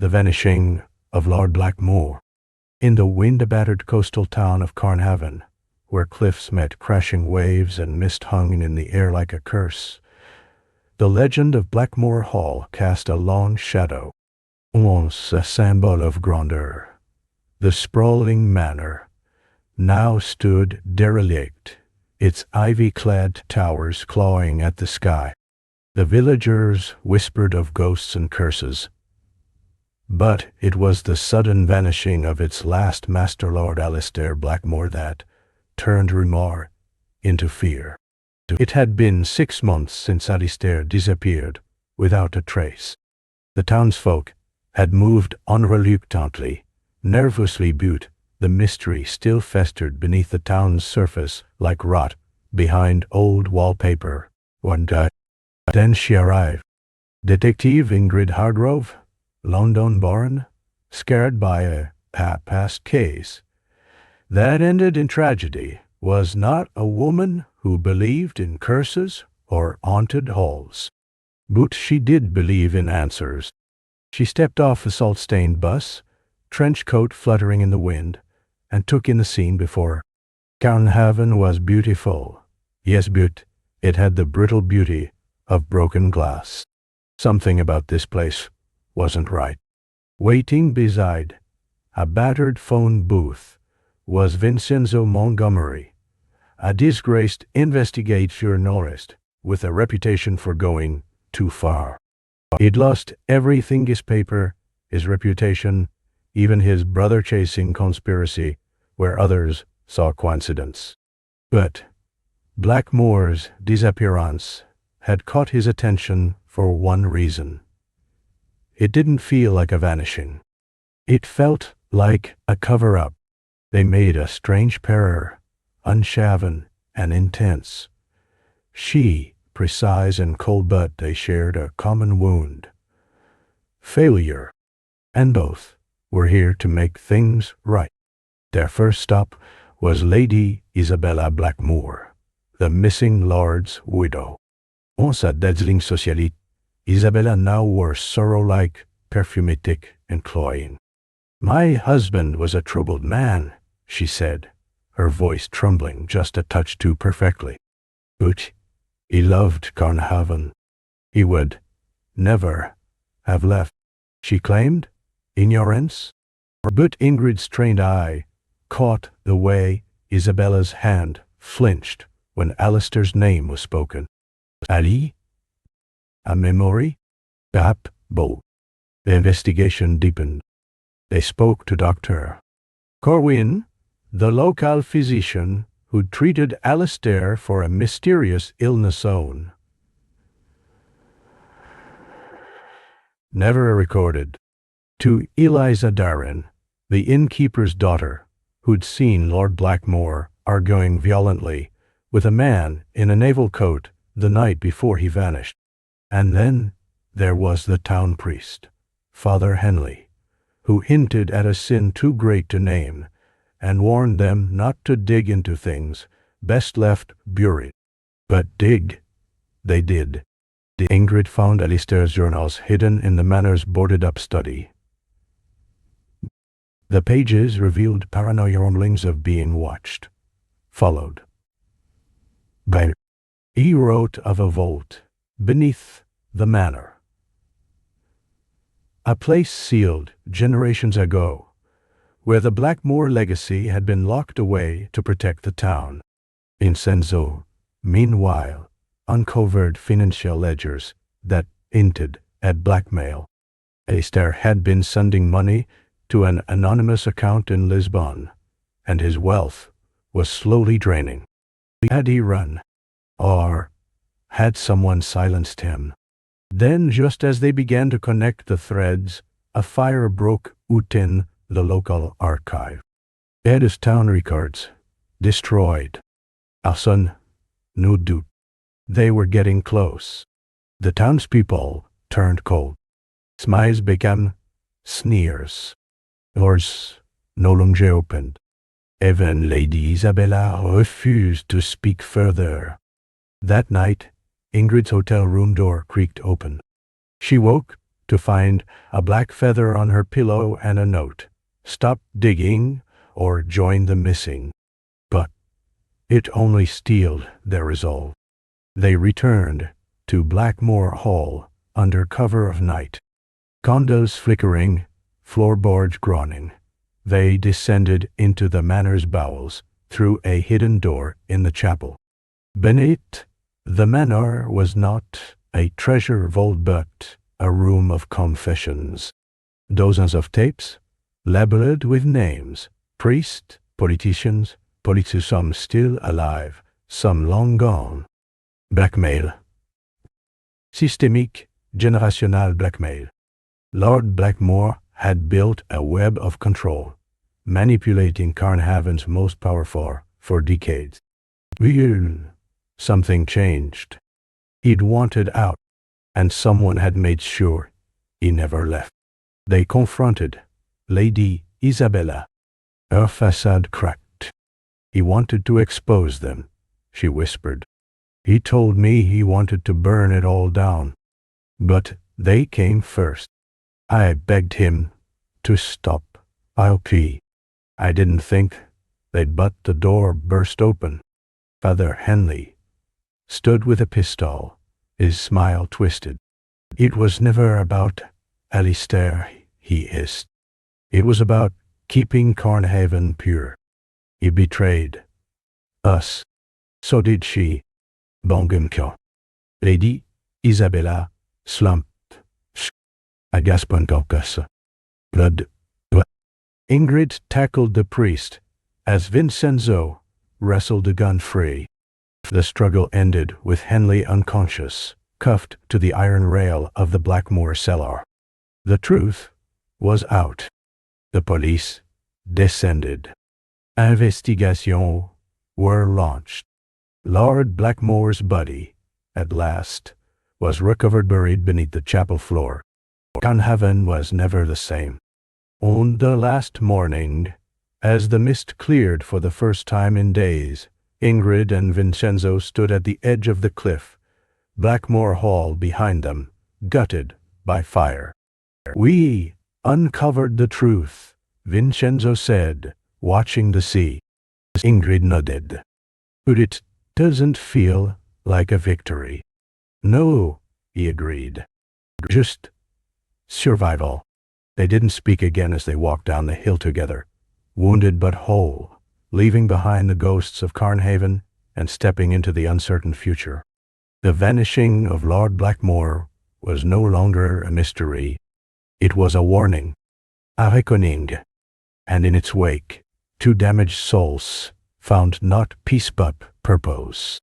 The Vanishing of Lord Blackmoor. In the wind-battered coastal town of Carnhaven, where cliffs met crashing waves and mist hung in the air like a curse, the legend of Blackmoor Hall cast a long shadow, once a symbol of grandeur. The sprawling manor now stood derelict, its ivy-clad towers clawing at the sky. The villagers whispered of ghosts and curses, but it was the sudden vanishing of its last master Lord Alistair Blackmoor that turned rumor into fear. It had been 6 months since Alistair disappeared without a trace. The townsfolk had moved on reluctantly, nervously, but the mystery still festered beneath the town's surface like rot behind old wallpaper. One day, then she arrived. Detective Ingrid Hargrove, London-born, scared by a past case that ended in tragedy, was not a woman who believed in curses or haunted halls. But she did believe in answers. She stepped off a salt-stained bus, trench coat fluttering in the wind, and took in the scene before her. Carnhaven was beautiful. Yes, but it had the brittle beauty of broken glass. Something about this place wasn't right. Waiting beside a battered phone booth was Vincenzo Montgomery, a disgraced investigative journalist with a reputation for going too far. He'd lost everything: his paper, his reputation, even his brother-chasing conspiracy, where others saw coincidence. But Blackmoor's disappearance had caught his attention for one reason. It didn't feel like a vanishing. It felt like a cover-up. They made a strange pair, unshaven and intense. She, precise and cold, but they shared a common wound. Failure. And both were here to make things right. Their first stop was Lady Isabella Blackmoor, the missing lord's widow. On sa dazzling socialite, Isabella now wore sorrow-like, perfumetic, and cloying. "My husband was a troubled man," she said, her voice trembling just a touch too perfectly. "But he loved Carnhaven. He would never have left," she claimed. "Ignorance?" But Ingrid's trained eye caught the way Isabella's hand flinched when Alistair's name was spoken. Ali? A memory? Perhaps both. The investigation deepened. They spoke to Dr. Corwin, the local physician who'd treated Alistair for a mysterious illness never recorded. To Eliza Darren, the innkeeper's daughter, who'd seen Lord Blackmoor arguing violently with a man in a naval coat the night before he vanished. And then there was the town priest, Father Henley, who hinted at a sin too great to name and warned them not to dig into things best left buried. But dig they did. Ingrid found Alistair's journals hidden in the manor's boarded-up study. The pages revealed paranoid rumblings of being watched, followed. He wrote of a vault beneath the manor, a place sealed generations ago, where the Blackmoor legacy had been locked away to protect the town. Vincenzo, meanwhile, uncovered financial ledgers that hinted at blackmail. Alistair had been sending money to an anonymous account in Lisbon, and his wealth was slowly draining. Had he run? Or had someone silenced him? Then, just as they began to connect the threads, a fire broke out in the local archive. Edda's town records destroyed. Arson, no doubt. They were getting close. The townspeople turned cold. Smiles became sneers. Doors no longer opened. Even Lady Isabella refused to speak further. That night, Ingrid's hotel room door creaked open. She woke to find a black feather on her pillow and a note. Stop digging or join the missing. But it only steeled their resolve. They returned to Blackmoor Hall under cover of night. Candles flickering, floorboards groaning. They descended into the manor's bowels through a hidden door in the chapel. Beneath, the manor was not a treasure vault but a room of confessions. Dozens of tapes, labeled with names, priests, politicians, some still alive, some long gone. Blackmail. Systemic, generational blackmail. Lord Blackmoor had built a web of control, manipulating Carnhaven's most powerful for decades. Something changed. He'd wanted out, and someone had made sure he never left. They confronted Lady Isabella. Her facade cracked. He wanted to expose them, she whispered. He told me he wanted to burn it all down. But they came first. I begged him to stop. I'll pee. I didn't think they'd but the door burst open. Father Henley stood with a pistol, his smile twisted. It was never about Alistair, he hissed. It was about keeping Carnhaven pure. He betrayed us. So did she. Bongemka. Lady Isabella slumped. I gasped on Caucus. Blood. Ingrid tackled the priest as Vincenzo wrestled the gun free. The struggle ended with Henley unconscious, cuffed to the iron rail of the Blackmoor cellar. The truth was out. The police descended. Investigations were launched. Lord Blackmoor's body, at last, was recovered buried beneath the chapel floor. Carnhaven was never the same. On the last morning, as the mist cleared for the first time in days, Ingrid and Vincenzo stood at the edge of the cliff, Blackmoor Hall behind them, gutted by fire. We uncovered the truth, Vincenzo said, watching the sea. Ingrid nodded. But it doesn't feel like a victory. No, he agreed. Just survival. They didn't speak again as they walked down the hill together, wounded but whole, leaving behind the ghosts of Carnhaven and stepping into the uncertain future. The vanishing of Lord Blackmoor was no longer a mystery. It was a warning, a reckoning, and in its wake, two damaged souls found not peace but purpose.